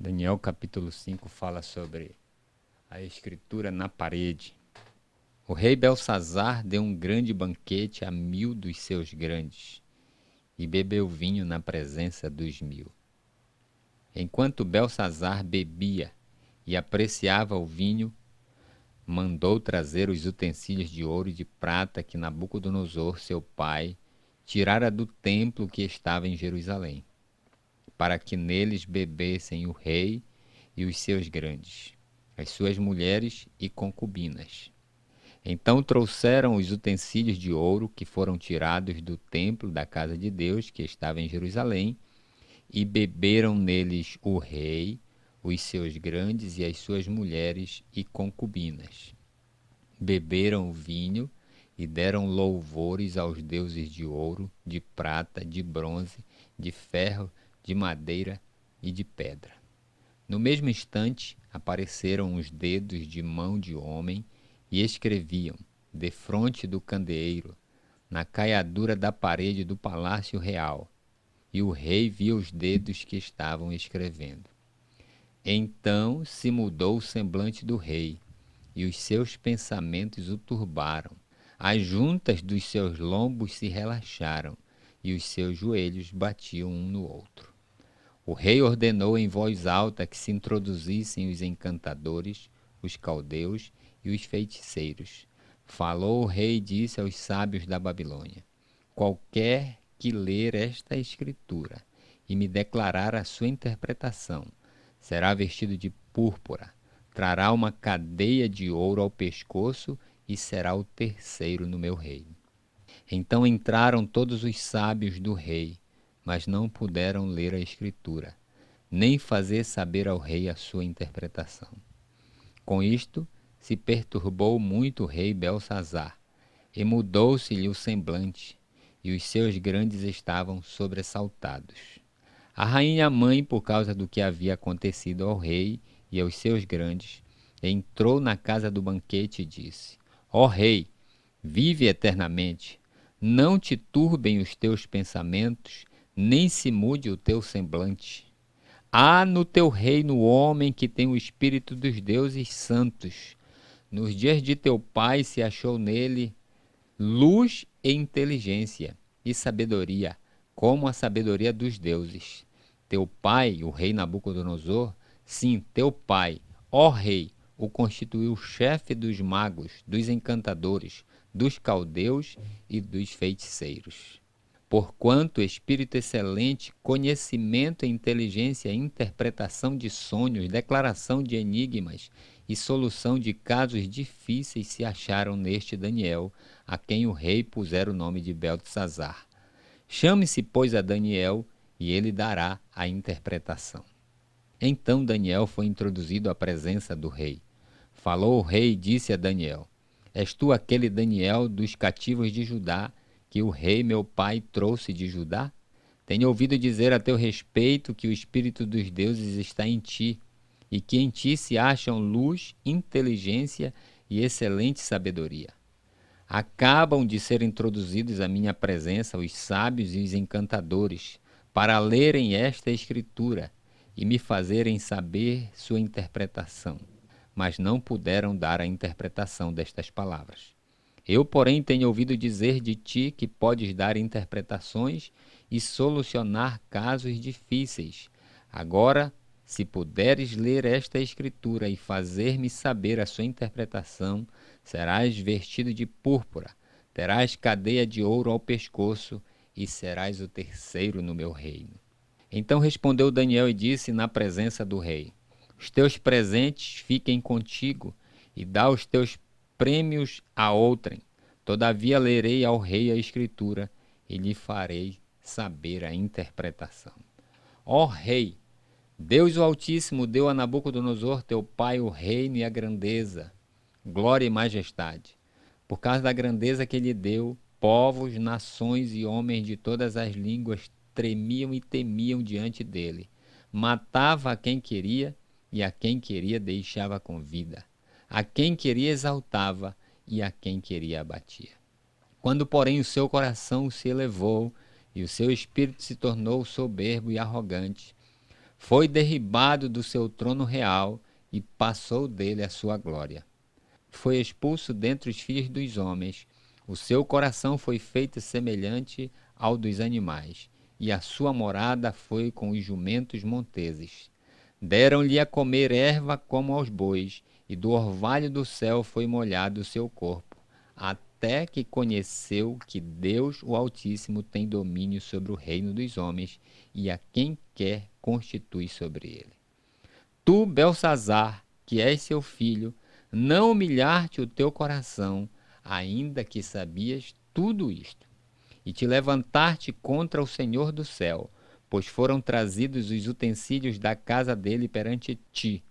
Daniel capítulo 5 fala sobre a escritura na parede. O rei Belsazar deu um grande banquete a 1000 dos seus grandes e bebeu vinho na presença dos 1000. Enquanto Belsazar bebia e apreciava o vinho, mandou trazer os utensílios de ouro e de prata que Nabucodonosor, seu pai, tirara do templo que estava em Jerusalém, para que neles bebessem o rei e os seus grandes, as suas mulheres e concubinas. Então trouxeram os utensílios de ouro que foram tirados do templo da casa de Deus, que estava em Jerusalém, e beberam neles o rei, os seus grandes e as suas mulheres e concubinas. Beberam o vinho e deram louvores aos deuses de ouro, de prata, de bronze, de ferro, de madeira e de pedra. No mesmo instante, apareceram os dedos de mão de homem e escreviam, defronte do candeeiro, na caiadura da parede do palácio real. E o rei viu os dedos que estavam escrevendo. Então se mudou o semblante do rei, e os seus pensamentos o turbaram. As juntas dos seus lombos se relaxaram, e os seus joelhos batiam um no outro. O rei ordenou em voz alta que se introduzissem os encantadores, os caldeus e os feiticeiros. Falou o rei e disse aos sábios da Babilônia: qualquer que ler esta escritura e me declarar a sua interpretação, será vestido de púrpura, trará uma cadeia de ouro ao pescoço e será o terceiro no meu reino. Então entraram todos os sábios do rei, mas não puderam ler a escritura, nem fazer saber ao rei a sua interpretação. Com isto, se perturbou muito o rei Belsazar, e mudou-se-lhe o semblante, e os seus grandes estavam sobressaltados. A rainha mãe, por causa do que havia acontecido ao rei e aos seus grandes, entrou na casa do banquete e disse: ó rei, vive eternamente. Não te turbem os teus pensamentos, nem se mude o teu semblante. Há no teu reino homem que tem o espírito dos deuses santos. Nos dias de teu pai se achou nele luz e inteligência e sabedoria, como a sabedoria dos deuses. Teu pai, o rei Nabucodonosor, sim, teu pai, ó rei, o constituiu chefe dos magos, dos encantadores, dos caldeus e dos feiticeiros. Porquanto espírito excelente, conhecimento e inteligência, interpretação de sonhos, declaração de enigmas e solução de casos difíceis se acharam neste Daniel, a quem o rei pusera o nome de Beltesazar. Chame-se, pois, a Daniel, e ele dará a interpretação. Então Daniel foi introduzido à presença do rei. Falou o rei e disse a Daniel: és tu aquele Daniel dos cativos de Judá, que o rei meu pai trouxe de Judá? Tenho ouvido dizer a teu respeito que o Espírito dos deuses está em ti, e que em ti se acham luz, inteligência e excelente sabedoria. Acabam de ser introduzidos à minha presença os sábios e os encantadores, para lerem esta escritura e me fazerem saber sua interpretação, mas não puderam dar a interpretação destas palavras. Eu, porém, tenho ouvido dizer de ti que podes dar interpretações e solucionar casos difíceis. Agora, se puderes ler esta escritura e fazer-me saber a sua interpretação, serás vestido de púrpura, terás cadeia de ouro ao pescoço e serás o terceiro no meu reino. Então respondeu Daniel e disse na presença do rei: os teus presentes fiquem contigo e dá os teus prêmios a outrem. Todavia lerei ao rei a escritura e lhe farei saber a interpretação. Ó rei, Deus o Altíssimo deu a Nabucodonosor, teu pai, o reino e a grandeza, glória e majestade. Por causa da grandeza que lhe deu, povos, nações e homens de todas as línguas tremiam e temiam diante dele. Matava a quem queria e a quem queria deixava com vida. A quem queria exaltava e a quem queria abatia. Quando, porém, o seu coração se elevou e o seu espírito se tornou soberbo e arrogante, foi derribado do seu trono real e passou dele a sua glória. Foi expulso dentre os filhos dos homens. O seu coração foi feito semelhante ao dos animais, e a sua morada foi com os jumentos monteses. Deram-lhe a comer erva como aos bois, e do orvalho do céu foi molhado o seu corpo, até que conheceu que Deus, o Altíssimo, tem domínio sobre o reino dos homens, e a quem quer constitui sobre ele. Tu, Belsazar, que és seu filho, não humilhar-te o teu coração, ainda que sabias tudo isto, e te levantar-te contra o Senhor do céu, pois foram trazidos os utensílios da casa dele perante ti,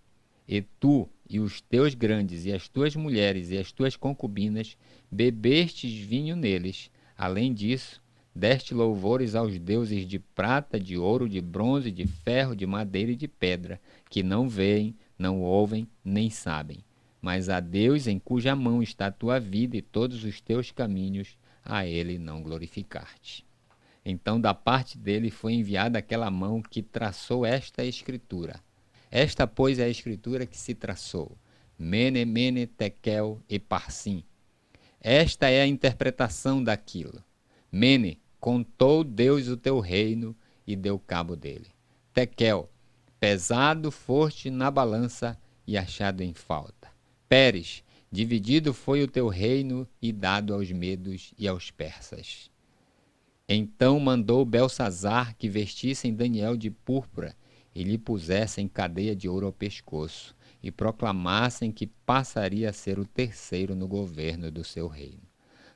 e tu e os teus grandes, e as tuas mulheres, e as tuas concubinas, bebestes vinho neles. Além disso, deste louvores aos deuses de prata, de ouro, de bronze, de ferro, de madeira e de pedra, que não veem, não ouvem, nem sabem. Mas a Deus em cuja mão está a tua vida e todos os teus caminhos, a ele não glorificar-te. Então da parte dele foi enviada aquela mão que traçou esta escritura. Esta, pois, é a escritura que se traçou. Mene, mene, tekel e parsim. Esta é a interpretação daquilo. Mene, contou Deus o teu reino e deu cabo dele. Tekel, pesado foste na balança e achado em falta. Pérez, dividido foi o teu reino e dado aos medos e aos persas. Então mandou Belsazar que vestissem Daniel de púrpura e lhe pusessem cadeia de ouro ao pescoço, e proclamassem que passaria a ser o terceiro no governo do seu reino.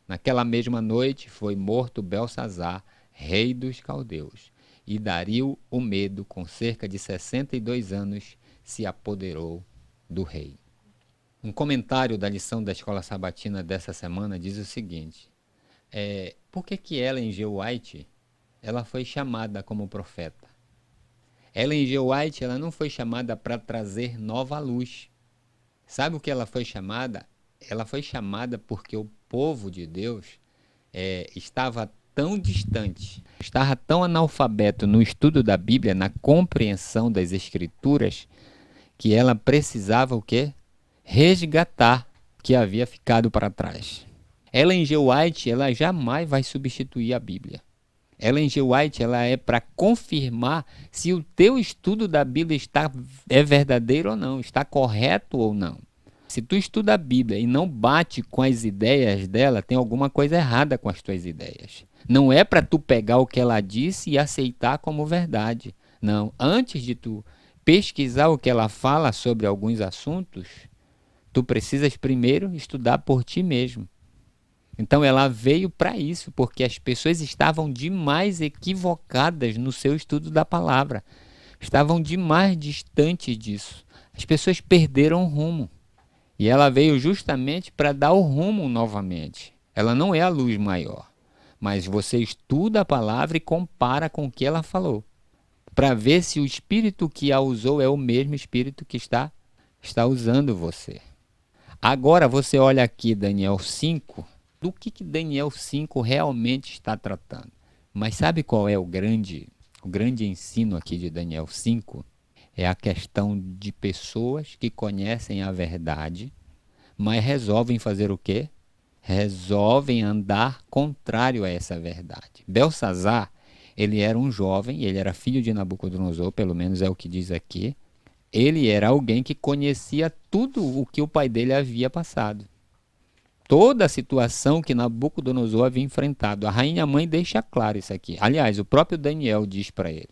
Naquela mesma noite foi morto Belsazar, rei dos caldeus, e Dario o Medo, com cerca de 62 anos, se apoderou do reino. Um comentário da lição da Escola Sabatina dessa semana diz o seguinte: por que Ellen G. White ela foi chamada como profeta? Ellen G. White ela não foi chamada para trazer nova luz. Sabe o que ela foi chamada? Ela foi chamada porque o povo de Deus estava tão distante, estava tão analfabeto no estudo da Bíblia, na compreensão das Escrituras, que ela precisava o quê? Resgatar o que havia ficado para trás. Ellen G. White ela jamais vai substituir a Bíblia. Ellen G. White ela é para confirmar se o teu estudo da Bíblia é verdadeiro ou não, está correto ou não. Se tu estuda a Bíblia e não bate com as ideias dela, tem alguma coisa errada com as tuas ideias. Não é para tu pegar o que ela disse e aceitar como verdade. Não, antes de tu pesquisar o que ela fala sobre alguns assuntos, tu precisas primeiro estudar por ti mesmo. Então ela veio para isso, porque as pessoas estavam demais equivocadas no seu estudo da palavra. Estavam demais distantes disso. As pessoas perderam o rumo. E ela veio justamente para dar o rumo novamente. Ela não é a luz maior, mas você estuda a palavra e compara com o que ela falou, para ver se o espírito que a usou é o mesmo espírito que está usando você. Agora você olha aqui Daniel 5, do que Daniel 5 realmente está tratando. Mas sabe qual é o grande ensino aqui de Daniel 5? É a questão de pessoas que conhecem a verdade, mas resolvem fazer o quê? Resolvem andar contrário a essa verdade. Belsazar, ele era um jovem, ele era filho de Nabucodonosor, pelo menos é o que diz aqui. Ele era alguém que conhecia tudo o que o pai dele havia passado. Toda a situação que Nabucodonosor havia enfrentado. A rainha mãe deixa claro isso aqui. Aliás, o próprio Daniel diz para ele: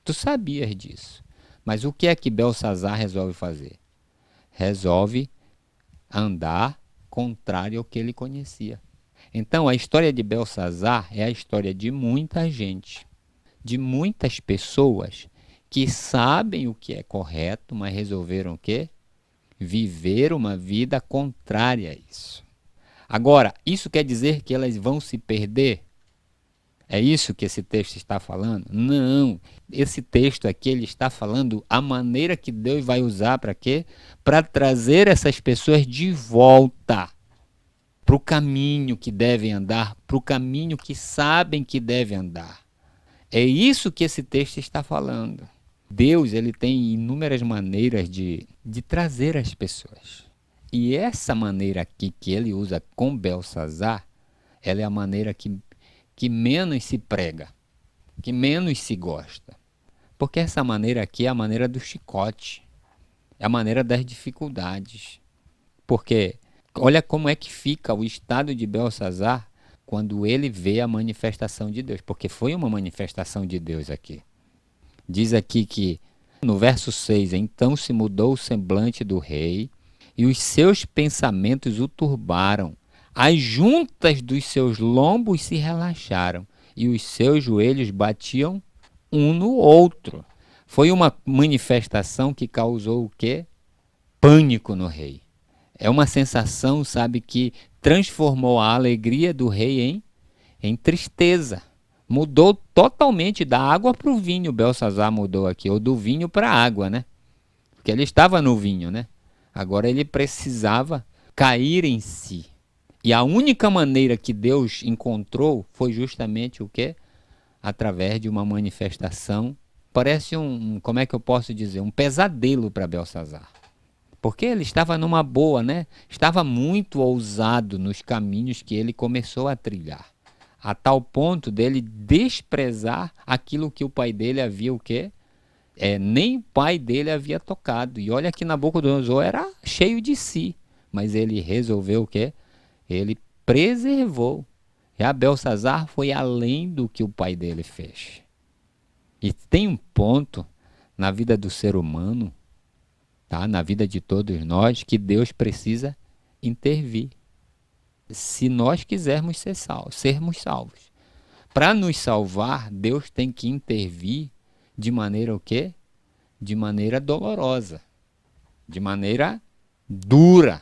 tu sabias disso. Mas o que é que Belsazar resolve fazer? Resolve andar contrário ao que ele conhecia. Então, a história de Belsazar é a história de muita gente, de muitas pessoas que sabem o que é correto, mas resolveram o quê? Viver uma vida contrária a isso. Agora, isso quer dizer que elas vão se perder? É isso que esse texto está falando? Não. Esse texto aqui ele está falando a maneira que Deus vai usar para quê? Para trazer essas pessoas de volta para o caminho que devem andar, para o caminho que sabem que devem andar. É isso que esse texto está falando. Deus, ele tem inúmeras maneiras de trazer as pessoas. E essa maneira aqui que ele usa com Belsazar, ela é a maneira que menos se prega, que menos se gosta. Porque essa maneira aqui é a maneira do chicote, é a maneira das dificuldades. Porque olha como é que fica o estado de Belsazar quando ele vê a manifestação de Deus. Porque foi uma manifestação de Deus aqui. Diz aqui que, no verso 6, então se mudou o semblante do rei e os seus pensamentos o turbaram. As juntas dos seus lombos se relaxaram e os seus joelhos batiam um no outro. Foi uma manifestação que causou o quê? Pânico no rei. É uma sensação, sabe, que transformou a alegria do rei em tristeza. Mudou totalmente da água para o vinho. Belsazar mudou aqui, ou do vinho para a água, né? Porque ele estava no vinho, né? Agora ele precisava cair em si. E a única maneira que Deus encontrou foi justamente o quê? Através de uma manifestação. Parece como é que eu posso dizer? Um pesadelo para Belsazar. Porque ele estava numa boa, né? Estava muito ousado nos caminhos que ele começou a trilhar. A tal ponto dele desprezar aquilo que o pai dele havia o quê? Nem o pai dele havia tocado. E olha que Nabucodonosor era cheio de si. Mas ele resolveu o quê? Ele preservou. Já Belsazar foi além do que o pai dele fez. E tem um ponto na vida do ser humano, tá? Na vida de todos nós, que Deus precisa intervir. Se nós quisermos sermos salvos. Para nos salvar, Deus tem que intervir de maneira o quê? De maneira dolorosa. De maneira dura.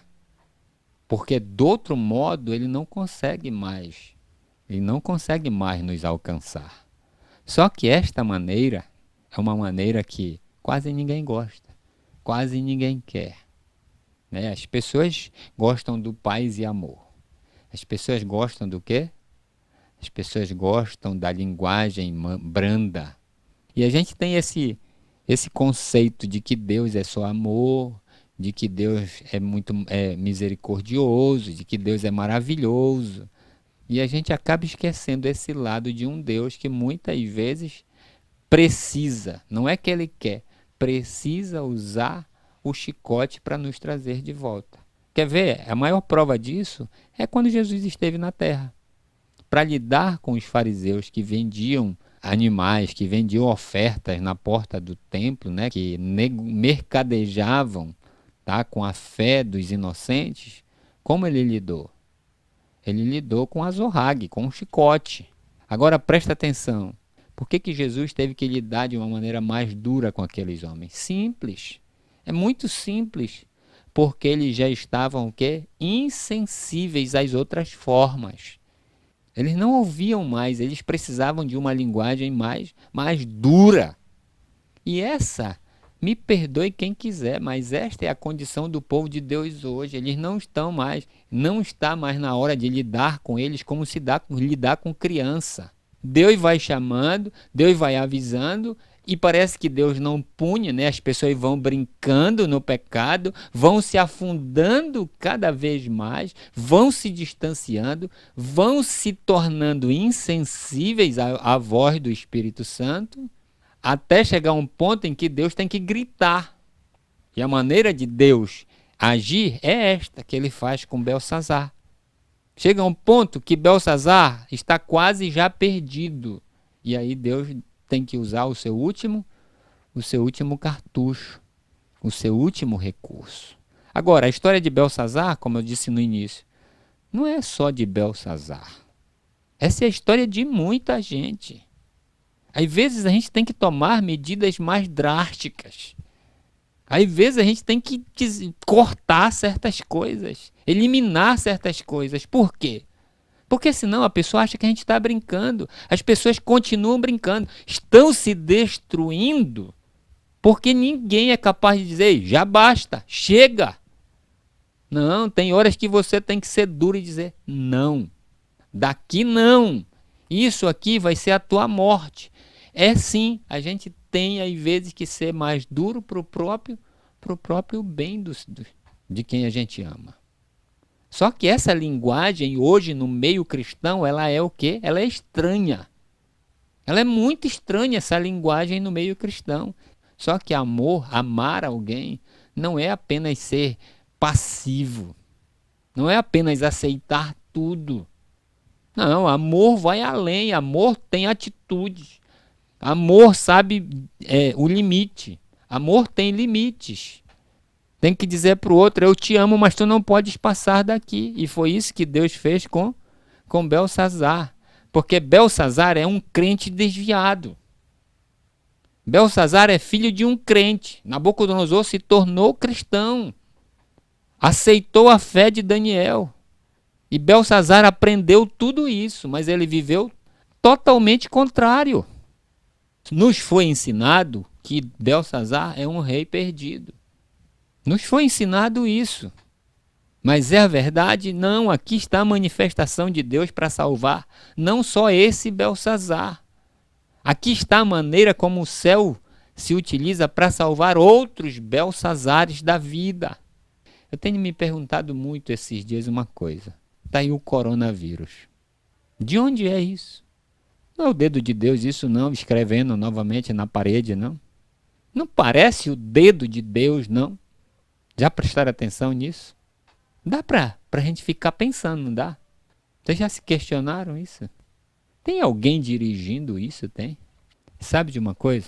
Porque do outro modo ele não consegue mais. Ele não consegue mais nos alcançar. Só que esta maneira é uma maneira que quase ninguém gosta. Quase ninguém quer. Né? As pessoas gostam do paz e amor. As pessoas gostam do quê? As pessoas gostam da linguagem branda. E a gente tem esse conceito de que Deus é só amor, de que Deus é muito misericordioso, de que Deus é maravilhoso. E a gente acaba esquecendo esse lado de um Deus que muitas vezes precisa, não é que ele quer, precisa usar o chicote para nos trazer de volta. Quer ver? A maior prova disso é quando Jesus esteve na terra. Para lidar com os fariseus que vendiam animais, que vendiam ofertas na porta do templo, né, que mercadejavam, tá, com a fé dos inocentes, como ele lidou? Ele lidou com a zorrague, com um chicote. Agora presta atenção. Por que Jesus teve que lidar de uma maneira mais dura com aqueles homens? Simples. É muito simples. Porque eles já estavam o quê? Insensíveis às outras formas. Eles não ouviam mais, eles precisavam de uma linguagem mais dura. E essa, me perdoe quem quiser, mas esta é a condição do povo de Deus hoje. Eles não está mais na hora de lidar com eles como se lidar com criança. Deus vai chamando, Deus vai avisando, e parece que Deus não punha, né? As pessoas vão brincando no pecado, vão se afundando cada vez mais, vão se distanciando, vão se tornando insensíveis à voz do Espírito Santo, até chegar a um ponto em que Deus tem que gritar. E a maneira de Deus agir é esta que ele faz com Belsazar. Chega a um ponto que Belsazar está quase já perdido. E aí Deus tem que usar o seu último cartucho, o seu último recurso. Agora, a história de Belsazar, como eu disse no início, não é só de Belsazar. Essa é a história de muita gente. Às vezes a gente tem que tomar medidas mais drásticas. Às vezes a gente tem que cortar certas coisas, eliminar certas coisas. Por quê? Porque senão a pessoa acha que a gente está brincando. As pessoas continuam brincando. Estão se destruindo porque ninguém é capaz de dizer, já basta, chega. Não, tem horas que você tem que ser duro e dizer, não, daqui não. Isso aqui vai ser a tua morte. É sim, a gente tem, às vezes, que ser mais duro para o próprio bem de quem a gente ama. Só que essa linguagem, hoje, no meio cristão, ela é o quê? Ela é estranha. Ela é muito estranha, essa linguagem no meio cristão. Só que amor, amar alguém, não é apenas ser passivo. Não é apenas aceitar tudo. Não, amor vai além. Amor tem atitudes. Amor sabe o limite. Amor tem limites. Tem que dizer para o outro, eu te amo, mas tu não podes passar daqui. E foi isso que Deus fez com Belsazar. Porque Belsazar é um crente desviado. Belsazar é filho de um crente. Nabucodonosor se tornou cristão. Aceitou a fé de Daniel. E Belsazar aprendeu tudo isso, mas ele viveu totalmente contrário. Nos foi ensinado que Belsazar é um rei perdido. Nos foi ensinado isso. Mas é a verdade? Não, aqui está a manifestação de Deus para salvar não só esse Belsazar. Aqui está a maneira como o céu se utiliza para salvar outros Belsazares da vida. Eu tenho me perguntado muito esses dias uma coisa. Está aí o coronavírus. De onde é isso? Não é o dedo de Deus isso não, escrevendo novamente na parede, não. Não parece o dedo de Deus, não. Já prestaram atenção nisso? Dá pra gente ficar pensando, não dá? Vocês já se questionaram isso? Tem alguém dirigindo isso? Tem? Sabe de uma coisa?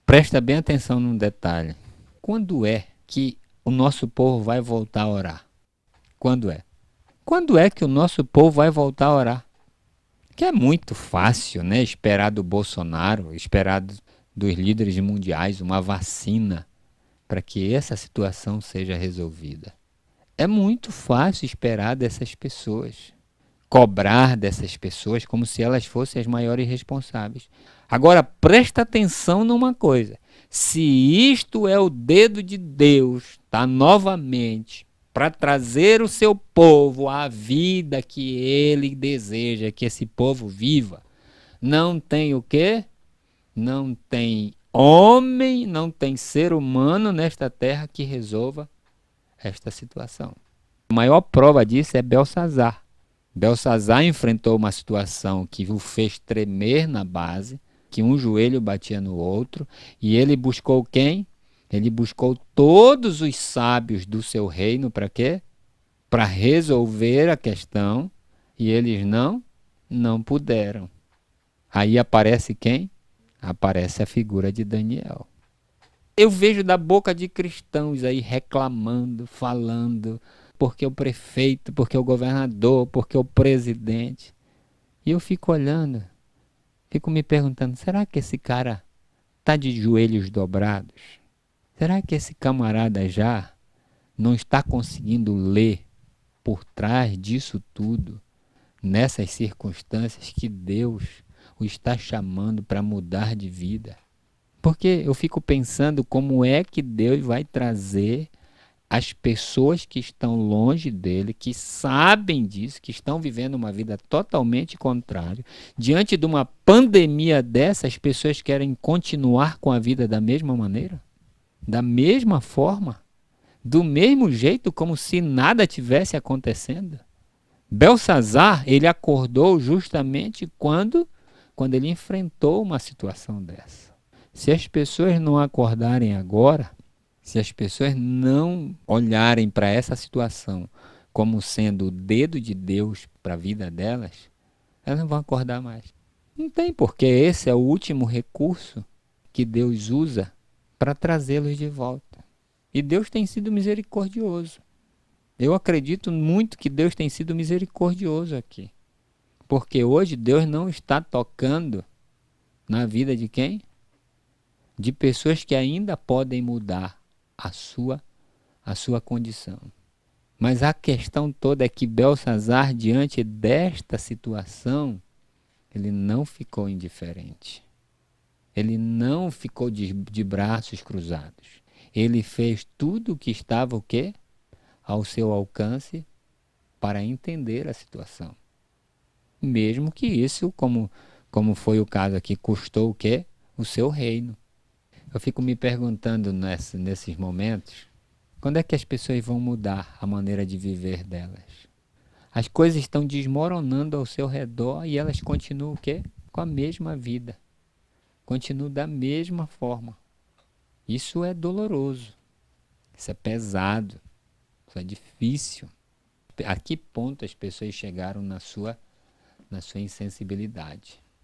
Presta bem atenção num detalhe. Quando é que o nosso povo vai voltar a orar? Quando é? Quando é que o nosso povo vai voltar a orar? Que é muito fácil, né? Esperar do Bolsonaro, esperar dos líderes mundiais uma vacina para que essa situação seja resolvida. É muito fácil esperar dessas pessoas, cobrar dessas pessoas como se elas fossem as maiores responsáveis. Agora, presta atenção numa coisa. Se isto é o dedo de Deus, tá, novamente, para trazer o seu povo à vida que ele deseja que esse povo viva, não tem o quê? Não tem homem, não tem ser humano nesta terra que resolva esta situação. A maior prova disso é Belsazar. Belsazar enfrentou uma situação que o fez tremer na base, que um joelho batia no outro, e ele buscou quem? Ele buscou todos os sábios do seu reino para quê? Para resolver a questão, e eles não puderam. Aí aparece quem? Aparece a figura de Daniel. Eu vejo da boca de cristãos aí reclamando, falando, porque o prefeito, porque o governador, porque o presidente. E eu fico olhando, fico me perguntando, será que esse cara está de joelhos dobrados? Será que esse camarada já não está conseguindo ler por trás disso tudo, nessas circunstâncias que Deus o está chamando para mudar de vida? Porque eu fico pensando como é que Deus vai trazer as pessoas que estão longe dele, que sabem disso, que estão vivendo uma vida totalmente contrária. Diante de uma pandemia dessa, as pessoas querem continuar com a vida da mesma maneira? Da mesma forma? Do mesmo jeito, como se nada tivesse acontecendo? Belsazar, ele acordou justamente quando ele enfrentou uma situação dessa. Se as pessoas não acordarem agora, se as pessoas não olharem para essa situação como sendo o dedo de Deus para a vida delas, elas não vão acordar mais. Não tem, porque esse é o último recurso que Deus usa para trazê-los de volta. E Deus tem sido misericordioso. Eu acredito muito que Deus tem sido misericordioso aqui. Porque hoje Deus não está tocando na vida de quem? De pessoas que ainda podem mudar a sua condição. Mas a questão toda é que Belsazar, diante desta situação, ele não ficou indiferente. Ele não ficou de braços cruzados. Ele fez tudo o que estava o quê? Ao seu alcance para entender a situação. Mesmo que isso, como foi o caso aqui, custou o quê? O seu reino. Eu fico me perguntando nesses momentos, quando é que as pessoas vão mudar a maneira de viver delas? As coisas estão desmoronando ao seu redor e elas continuam o quê? Com a mesma vida. Continuam da mesma forma. Isso é doloroso. Isso é pesado. Isso é difícil. A que ponto as pessoas chegaram na sua insensibilidade?